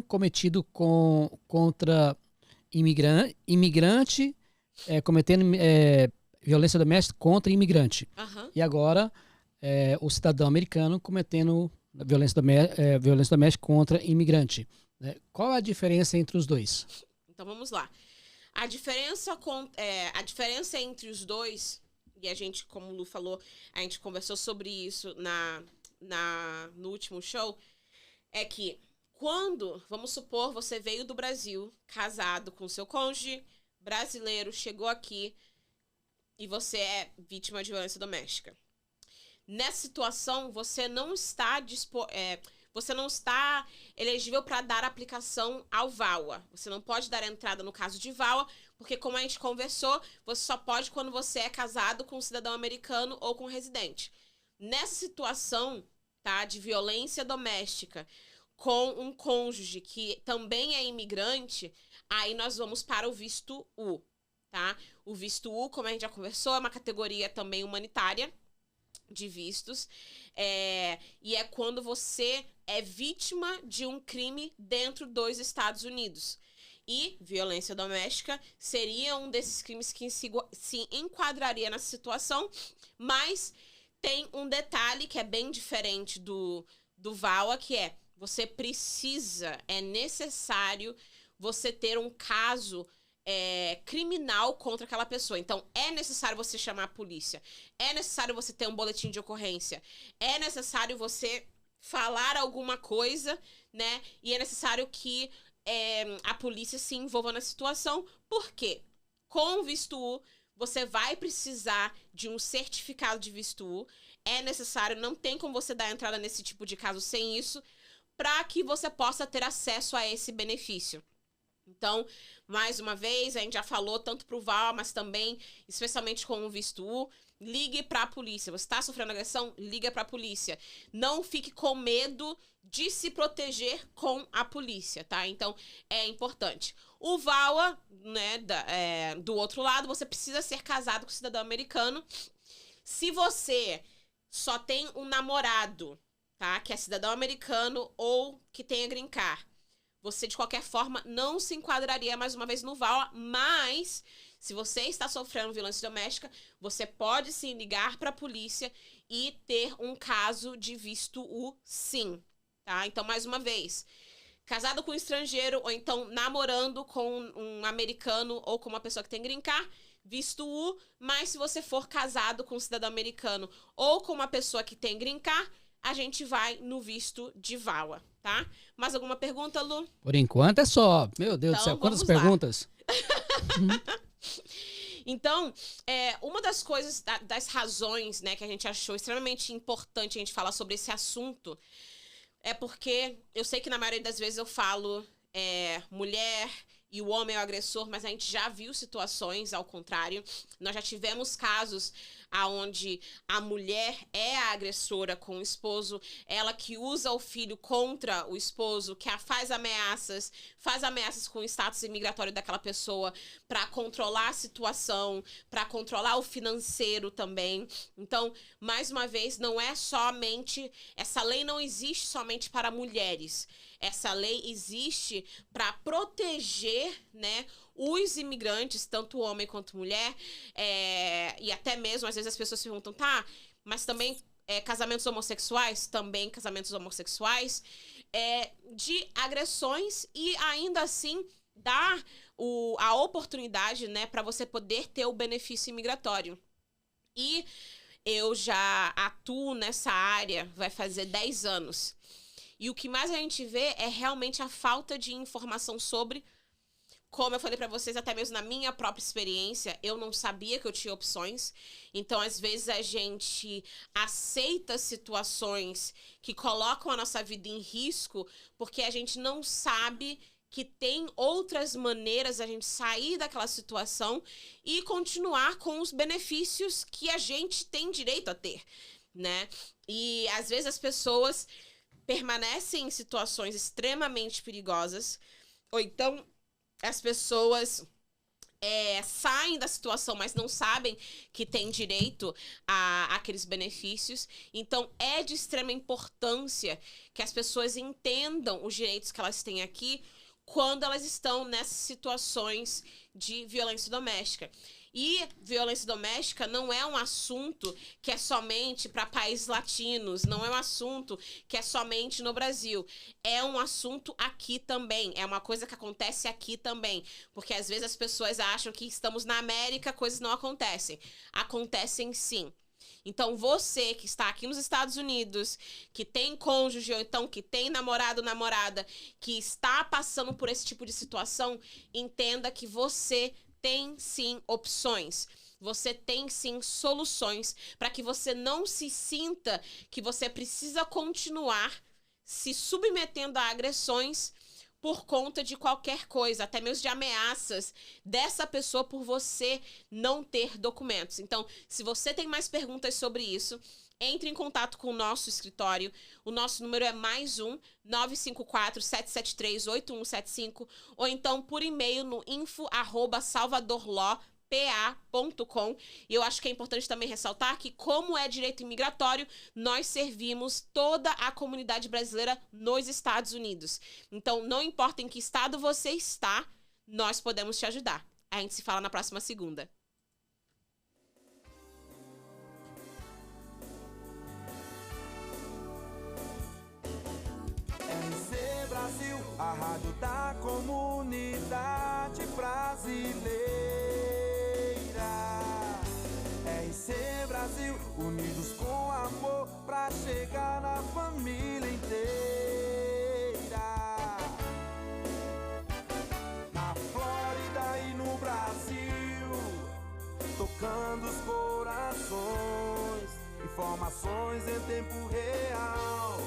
cometido contra imigrante cometendo violência doméstica contra imigrante. Uhum. E agora, o cidadão americano cometendo violência doméstica contra imigrante. Né? Qual a diferença entre os dois? Então, vamos lá. A diferença entre os dois, e a gente, como o Lu falou, a gente conversou sobre isso no último show, é que quando, vamos supor, você veio do Brasil, casado com seu cônjuge brasileiro, chegou aqui e você é vítima de violência doméstica. Nessa situação, você não está elegível para dar aplicação ao VAWA. Você não pode dar entrada no caso de VAWA, porque, como a gente conversou, você só pode quando você é casado com um cidadão americano ou com um residente. Nessa situação, tá, de violência doméstica com um cônjuge que também é imigrante, aí nós vamos para o visto U, tá? O visto U, como a gente já conversou, é uma categoria também humanitária de vistos, e é quando você é vítima de um crime dentro dos Estados Unidos. E violência doméstica seria um desses crimes que se enquadraria nessa situação, mas tem um detalhe que é bem diferente do VAWA, que é necessário você ter um caso criminal contra aquela pessoa. Então, é necessário você chamar a polícia. É necessário você ter um boletim de ocorrência. É necessário você falar alguma coisa, né? E é necessário que a polícia se envolva na situação. Por quê? Com o visto U, você vai precisar de um certificado de visto U. É necessário, não tem como você dar entrada nesse tipo de caso sem isso, para que você possa ter acesso a esse benefício. Então, mais uma vez, a gente já falou tanto para o VAWA, mas também, especialmente com o visto U, ligue para a polícia. Você está sofrendo agressão? Liga para a polícia. Não fique com medo de se proteger com a polícia, tá? Então, é importante. O VAWA, né, do outro lado, você precisa ser casado com um cidadão americano. Se você só tem um namorado, tá, que é cidadão americano ou que tenha green card, você, de qualquer forma, não se enquadraria, mais uma vez, no VAWA, mas se você está sofrendo violência doméstica, você pode, sim, ligar para a polícia e ter um caso de visto U, sim, tá? Então, mais uma vez, casado com um estrangeiro ou então namorando com um americano ou com uma pessoa que tem green card, visto U, mas se você for casado com um cidadão americano ou com uma pessoa que tem green card, a gente vai no visto de VAWA, tá? Mais alguma pergunta, Lu? Por enquanto é só. Meu Deus do céu, quantas perguntas? Então, uma das coisas, das razões, né, que a gente achou extremamente importante a gente falar sobre esse assunto é porque eu sei que na maioria das vezes eu falo mulher e o homem é o agressor, mas a gente já viu situações ao contrário. Nós já tivemos casos aonde a mulher é a agressora com o esposo, ela que usa o filho contra o esposo, que faz ameaças com o status imigratório daquela pessoa para controlar a situação, para controlar o financeiro também. Então, mais uma vez, não é somente, essa lei não existe somente para mulheres. Essa lei existe para proteger, né, os imigrantes, tanto homem quanto mulher, e até mesmo, às vezes as pessoas se perguntam, tá, mas também casamentos homossexuais? Também casamentos homossexuais, de agressões, e ainda assim dar a oportunidade, né, para você poder ter o benefício imigratório. E eu já atuo nessa área, vai fazer 10 anos. E o que mais a gente vê é realmente a falta de informação sobre, como eu falei pra vocês, até mesmo na minha própria experiência, eu não sabia que eu tinha opções. Então, às vezes, a gente aceita situações que colocam a nossa vida em risco porque a gente não sabe que tem outras maneiras a gente sair daquela situação e continuar com os benefícios que a gente tem direito a ter, né? E, às vezes, as pessoas permanecem em situações extremamente perigosas, ou então as pessoas saem da situação, mas não sabem que têm direito a aqueles benefícios. Então, é de extrema importância que as pessoas entendam os direitos que elas têm aqui quando elas estão nessas situações de violência doméstica. E violência doméstica não é um assunto que é somente para países latinos, não é um assunto que é somente no Brasil. É um assunto aqui também, é uma coisa que acontece aqui também. Porque às vezes as pessoas acham que estamos na América, coisas não acontecem. Acontecem sim. Então, você que está aqui nos Estados Unidos, que tem cônjuge ou então que tem namorado ou namorada, que está passando por esse tipo de situação, entenda que você tem sim opções. Você tem sim soluções para que você não se sinta que você precisa continuar se submetendo a agressões por conta de qualquer coisa, até mesmo de ameaças dessa pessoa por você não ter documentos. Então, se você tem mais perguntas sobre isso, entre em contato com o nosso escritório. O nosso número é +1 954-773-8175, ou então por e-mail no info@salvadorlaw.pa.com. E eu acho que é importante também ressaltar que, como é direito imigratório, nós servimos toda a comunidade brasileira nos Estados Unidos. Então, não importa em que estado você está, nós podemos te ajudar. A gente se fala na próxima segunda. RC Brasil, a rádio da comunidade brasileira. RC Brasil, unidos com amor pra chegar na família inteira. Na Flórida e no Brasil, tocando os corações, informações em tempo real.